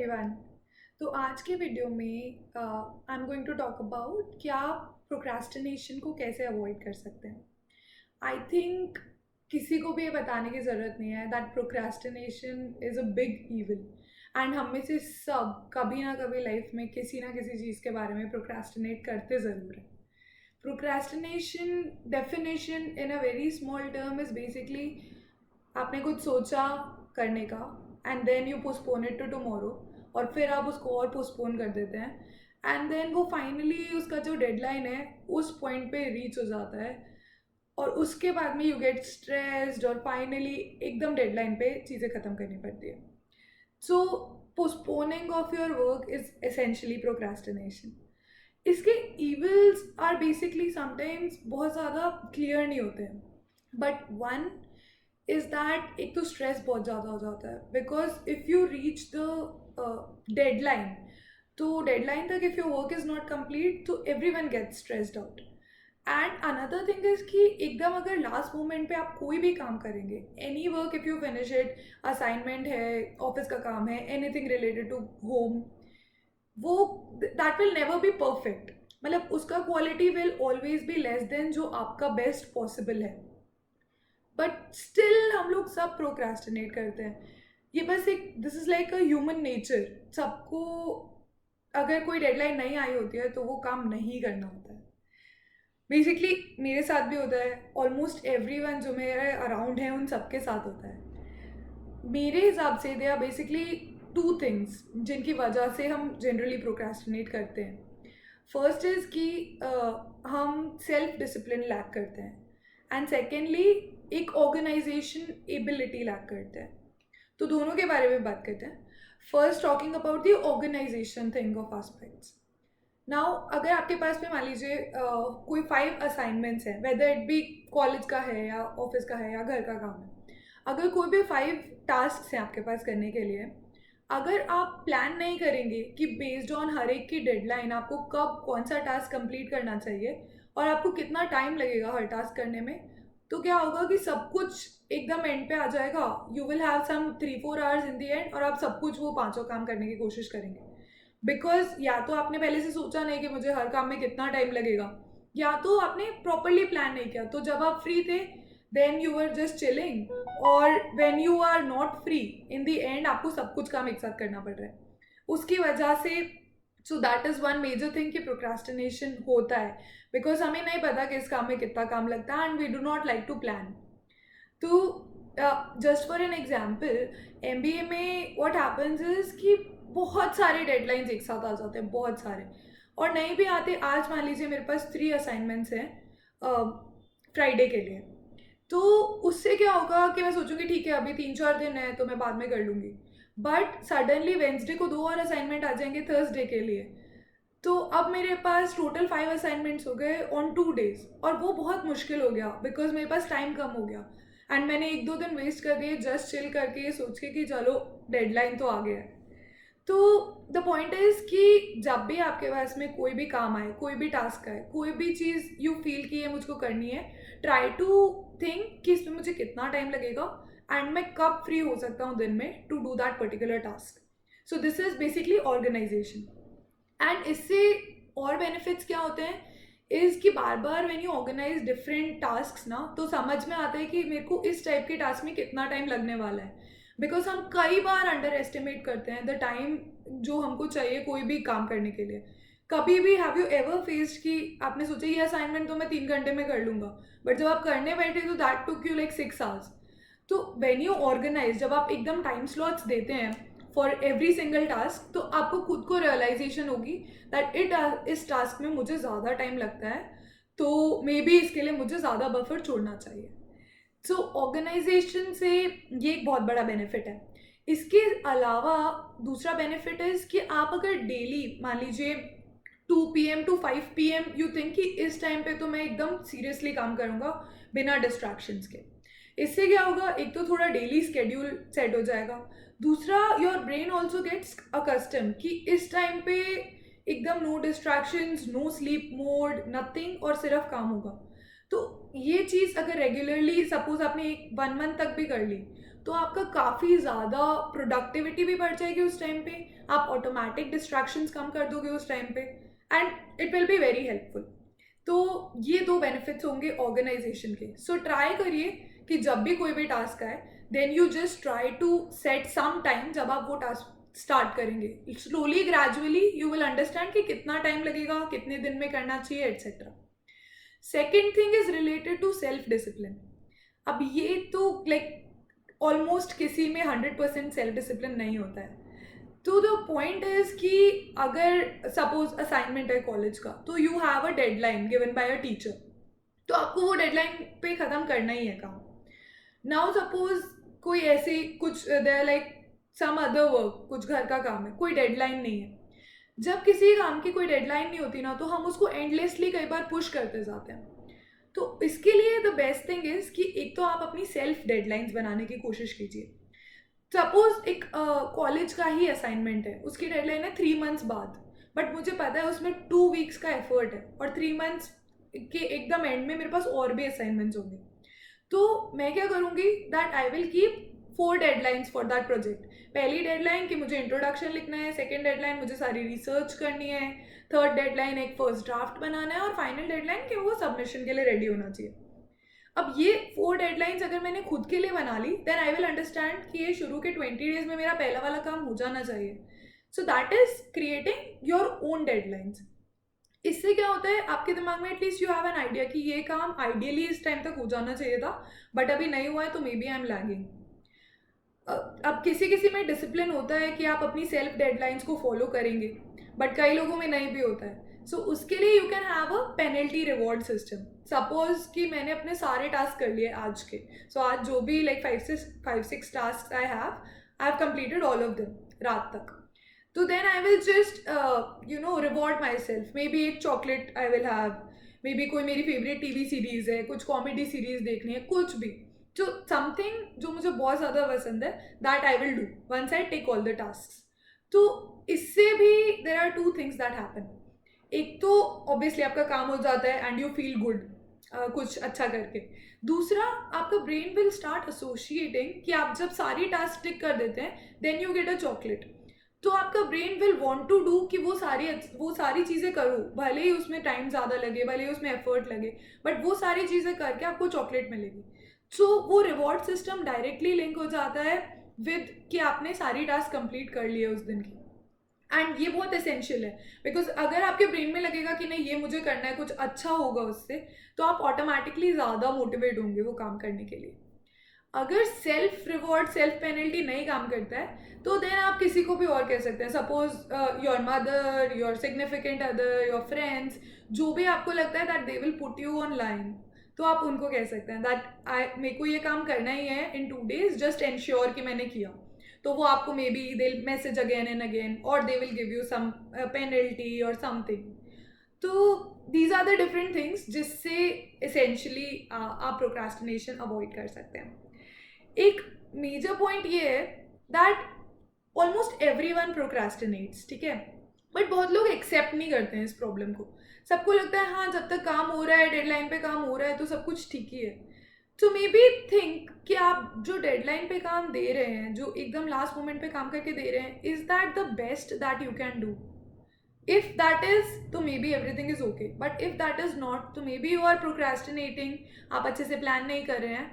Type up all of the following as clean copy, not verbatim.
Everyone. तो आज के वीडियो में I am going to talk about कि आप प्रोक्रास्टिनेशन को कैसे अवॉइड कर सकते हैं। आई थिंक किसी को भी ये बताने की ज़रूरत नहीं है that procrastination is a big evil and हम में से सब कभी ना कभी लाइफ में किसी ना किसी चीज़ के बारे में प्रोक्रास्टिनेट करते ज़रूर हैं। Procrastination definition in a very small term is basically आपने कुछ सोचा करने का and then you postpone it to tomorrow और फिर आप उसको और पोस्टपोन कर देते हैं एंड देन वो फाइनली उसका जो डेडलाइन है उस पॉइंट पे रीच हो जाता है और उसके बाद में यू गेट स्ट्रेस्ड और फाइनली एकदम डेडलाइन पे चीज़ें ख़त्म करनी पड़ती है। So postponing of your work is essentially procrastination. इसके इविल्स आर बेसिकली समटाइम्स बहुत ज़्यादा क्लियर नहीं होते हैं, बट वन इज़ दैट एक तो स्ट्रेस बहुत ज़्यादा हो जाता है because if you reach the deadline, तो डेडलाइन तक if your work is not complete तो everyone gets stressed out. And another thing is कि एकदम अगर लास्ट मोमेंट पे आप कोई भी काम करेंगे, any work if you finish it, assignment है, ऑफिस का काम है, एनीथिंग रिलेटेड टू होम, वो that will never be perfect. मतलब उसका quality will always be less than जो आपका बेस्ट पॉसिबल है, बट स्टिल हम लोग सब प्रोक्रास्टिनेट करते हैं। ये बस एक this is like a human nature. सबको अगर कोई डेडलाइन नहीं आई होती है तो वो काम नहीं करना होता है। बेसिकली मेरे साथ भी होता है, ऑलमोस्ट एवरीवन जो मेरे अराउंड है उन सबके साथ होता है। मेरे हिसाब से they are basically two things जिनकी वजह से हम जनरली प्रोक्रास्टिनेट करते हैं। फर्स्ट इज़ कि हम सेल्फ डिसिप्लिन लैक करते हैं एंड सेकेंडली एक ऑर्गेनाइजेशन एबिलिटी लैक करते हैं। तो दोनों के बारे में बात करते हैं। First talking about the organisation thing of aspects. Now अगर आपके पास में मान लीजिए कोई 5 असाइनमेंट्स हैं, वेदर इट बी कॉलेज का है या ऑफिस का है या घर का काम है, अगर कोई भी 5 टास्क हैं आपके पास करने के लिए, अगर आप प्लान नहीं करेंगे कि बेस्ड ऑन हर एक की डेडलाइन आपको कब कौन सा टास्क कंप्लीट करना चाहिए और आपको कितना टाइम लगेगा हर टास्क करने में, तो क्या होगा कि सब कुछ एकदम एंड पे आ जाएगा। You will have some 3-4 hours in the end और आप सब कुछ वो पांचों काम करने की कोशिश करेंगे बिकॉज या तो आपने पहले से सोचा नहीं कि मुझे हर काम में कितना टाइम लगेगा, या तो आपने प्रॉपरली प्लान नहीं किया। तो जब आप फ्री थे then you were just chilling, और when you are not free in the end आपको सब कुछ काम एक साथ करना पड़ रहा है उसकी वजह से। So that is one major thing कि प्रोक्रास्टिनेशन होता है बिकॉज हमें नहीं पता कि इस काम में कितना काम लगता है and we do not like to plan. तो just for an example, MBA में व्हाट हैपेंस इज कि बहुत सारे डेडलाइंस एक साथ आ जाते हैं, बहुत सारे, और नहीं भी आते। आज मान लीजिए मेरे पास 3 असाइनमेंट्स हैं फ्राइडे के लिए, तो उससे क्या होगा कि मैं सोचूंगी ठीक है अभी 3-4 दिन है तो मैं बाद में कर लूँगी, बट सडनली वेंसडे को 2 और असाइनमेंट आ जाएंगे थर्सडे के लिए। तो अब मेरे पास टोटल 5 असाइनमेंट्स हो गए ऑन 2 days, और वो बहुत मुश्किल हो गया बिकॉज मेरे पास टाइम कम हो गया एंड मैंने 1-2 दिन वेस्ट कर दिए जस्ट चिल करके ये सोच के कि चलो डेडलाइन तो आ गया है। तो द पॉइंट इज़ कि जब भी आपके पास में कोई भी काम आए, कोई भी टास्क आए, कोई भी चीज़ यू फील कि ये मुझको करनी है, ट्राई टू थिंक कि इसमें मुझे कितना टाइम लगेगा एंड मैं कब फ्री हो सकता हूँ दिन में to do that particular task. So this is basically organisation. And इससे और बेनिफिट्स क्या होते हैं इज़ कि बार बार when you organise different task ना, तो समझ में आता है कि मेरे को इस टाइप के टास्क में कितना टाइम लगने वाला है। बिकॉज हम कई बार अंडर एस्टिमेट करते हैं द टाइम जो हमको चाहिए कोई भी काम करने के लिए। कभी भी हैव यू एवर फेस्ड कि आपने सोचा ये असाइनमेंट तो मैं 3 घंटे में कर लूँगा, बट जब आप करने बैठे तो that took you like 6 hours. तो व्हेन यू ऑर्गेनाइज, जब आप एकदम टाइम स्लॉट्स देते हैं फॉर एवरी सिंगल टास्क, तो आपको खुद को रियलाइजेशन होगी दैट इस टास्क में मुझे ज़्यादा टाइम लगता है, तो मे बी इसके लिए मुझे ज़्यादा बफर छोड़ना चाहिए। सो ऑर्गेनाइजेशन से ये एक बहुत बड़ा बेनिफिट है। इसके अलावा दूसरा बेनिफिट है कि आप अगर डेली मान लीजिए 2 PM to 5 PM you think कि इस टाइम पे तो मैं एकदम सीरियसली काम करूँगा बिना डिस्ट्रैक्शंस के, इससे क्या होगा, एक तो थोड़ा डेली स्केड्यूल सेट हो जाएगा, दूसरा your brain also gets accustom कि इस टाइम पे एकदम no distractions, no sleep mode, nothing, और सिर्फ काम होगा। तो ये चीज़ अगर रेगुलरली सपोज आपने 1 मंथ तक भी कर ली, तो आपका काफ़ी ज़्यादा प्रोडक्टिविटी भी बढ़ जाएगी उस टाइम पे, आप ऑटोमेटिक डिस्ट्रैक्शंस कम कर दोगे उस टाइम पे, and it will be very helpful. तो ये 2 बेनिफिट्स होंगे ऑर्गेनाइजेशन के। सो ट्राई करिए कि जब भी कोई भी टास्क आए, then you just try to set some time जब आप वो टास्क स्टार्ट करेंगे। Slowly gradually you will understand कि कितना टाइम लगेगा, कितने दिन में करना चाहिए, etcetera. Second thing is related to self discipline. अब ये तो लाइक ऑलमोस्ट किसी में 100% सेल्फ डिसिप्लिन नहीं होता है। तो द पॉइंट इज कि अगर सपोज असाइनमेंट है कॉलेज का, तो you have a deadline given by a teacher, तो आपको वो डेडलाइन पे ख़त्म करना ही है काम। नाउ सपोज कोई ऐसे कुछ there like some other work, कुछ घर का काम है, कोई डेडलाइन नहीं है। जब किसी काम की कोई डेडलाइन नहीं होती ना, तो हम उसको एंडलेसली कई बार पुश करते जाते हैं। तो इसके लिए द बेस्ट थिंग इज कि एक तो आप अपनी सेल्फ डेडलाइंस बनाने की कोशिश कीजिए। सपोज एक कॉलेज का ही असाइनमेंट है, उसकी डेडलाइन है 3 मंथ्स बाद, बट मुझे पता है उसमें 2 वीक्स का एफर्ट है और 3 मंथ्स के एकदम एंड में मेरे पास और भी असाइनमेंट्स होंगे। तो मैं क्या करूँगी, that I will keep 4 deadlines for that project. पहली डेडलाइन कि मुझे इंट्रोडक्शन लिखना है, सेकेंड डेडलाइन मुझे सारी रिसर्च करनी है, थर्ड डेडलाइन एक फर्स्ट ड्राफ्ट बनाना है, और फाइनल डेडलाइन कि वो सबमिशन के लिए रेडी होना चाहिए। अब ये 4 डेडलाइंस अगर मैंने खुद के लिए बना ली, देन आई विल अंडरस्टैंड कि ये शुरू के 20 डेज में मेरा पहला वाला काम हो जाना चाहिए। So that is creating your own deadlines. इससे क्या होता है, आपके दिमाग में at least you have an idea कि ये काम आइडियली इस टाइम तक हो जाना चाहिए था, बट अभी नहीं हुआ है, तो maybe I am lagging. अब किसी किसी में डिसिप्लिन होता है कि आप अपनी सेल्फ डेडलाइंस को फॉलो करेंगे, बट कई लोगों में नहीं भी होता है। सो उसके लिए you can have a penalty reward system. Suppose कि मैंने अपने सारे टास्क कर लिए आज के, सो आज जो भी like 5-6 task I have completed all of them रात तक। तो then I will just reward myself. Maybe एक chocolate I will have, maybe कोई मेरी फेवरेट टीवी सीरीज है, कुछ कॉमेडी सीरीज देखनी है, कुछ भी जो समथिंग जो मुझे बहुत ज़्यादा पसंद है, that I will do once I take all the task. तो इससे भी there are 2 things that happen. एक तो ऑब्वियसली आपका काम हो जाता है एंड यू फील गुड कुछ अच्छा करके। दूसरा, आपका ब्रेन विल स्टार्ट एसोशिएटिंग कि आप जब सारी टास्क टिक कर देते हैं, then you get a chocolate. तो आपका brain will want to do कि वो सारी चीज़ें करूँ, भले ही उसमें टाइम ज़्यादा लगे, भले ही उसमें एफर्ट लगे, बट वो सारी चीज़ें करके आपको चॉकलेट मिलेगी। सो वो रिवॉर्ड सिस्टम डायरेक्टली लिंक हो जाता है विद कि आपने सारी टास्क कंप्लीट कर लिए उस दिन की। एंड ये बहुत एसेंशियल है, बिकॉज अगर आपके ब्रेन में लगेगा कि नहीं ये मुझे करना है, कुछ अच्छा होगा उससे, तो आप ऑटोमेटिकली ज़्यादा मोटिवेट होंगे वो काम करने के लिए। अगर सेल्फ रिवॉर्ड सेल्फ पेनल्टी नहीं काम करता है, तो देन आप किसी को भी और कह सकते हैं। Suppose your mother, your significant other, your friends, जो भी आपको लगता है that they will put you on line, तो आप उनको कह सकते हैं दैट मेरे को ये काम करना ही है इन 2 days, जस्ट एंश्योर कि मैंने किया। तो वो आपको maybe they message again and again, और they will give you some penalty और समथिंग। तो these are the different things जिससे एसेंशली आप प्रोक्रास्टिनेशन अवॉइड कर सकते हैं। एक मेजर पॉइंट ये है दैट ऑलमोस्ट एवरीवन प्रोक्रास्टिनेट्स, ठीक है, बट बहुत लोग एक्सेप्ट नहीं करते हैं इस प्रॉब्लम को। सबको लगता है हाँ जब तक काम हो रहा है, डेडलाइन पे काम हो रहा है, तो सब कुछ ठीक ही है। तो मे बी थिंक कि आप जो डेडलाइन पे काम दे रहे हैं, जो एकदम लास्ट मोमेंट पे काम करके दे रहे हैं, is that the best that you can do? If that is, तो maybe everything is okay, but if that is not, तो maybe you are procrastinating, आप अच्छे से प्लान नहीं कर रहे हैं,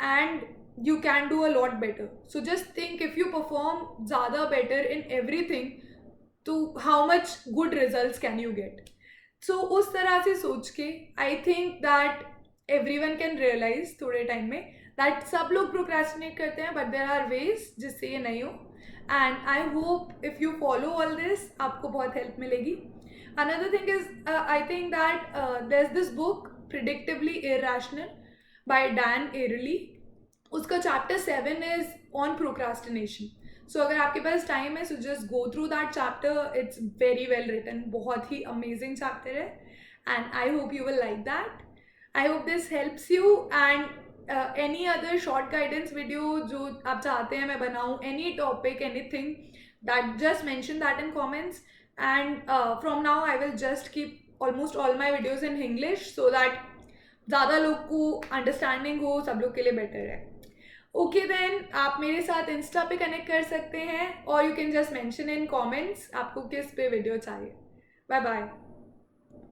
and you can do a lot better. So just think, if you perform ज़्यादा बेटर इन एवरीथिंग, तो how much good results can you get? So उस तरह से सोच के I think that everyone can realise थोड़े टाइम में that सब लोग प्रोक्रेस्टिनेट करते हैं, बट देर आर वेज जिससे ये नहीं हो। And I hope if you follow all this, आपको बहुत हेल्प मिलेगी। Another thing is I think that there is this book predictably irrational by Dan Ariely. उसका chapter 7 is on procrastination. So अगर आपके पास टाइम है, so just go through that chapter, it's very well written, बहुत ही amazing chapter है, and I hope you will like that. I hope this helps you, and any other short guidance video जो आप चाहते हैं मैं बनाऊँ, any topic, anything, that just mention that in comments, and from now I will just keep almost all my videos in English, so that ज़्यादा लोग को understanding हो, सब लोग के लिए बेटर है। ओके देन, आप मेरे साथ इंस्टा पे कनेक्ट कर सकते हैं और you can just mention in comments आपको किस पे वीडियो चाहिए। Bye bye.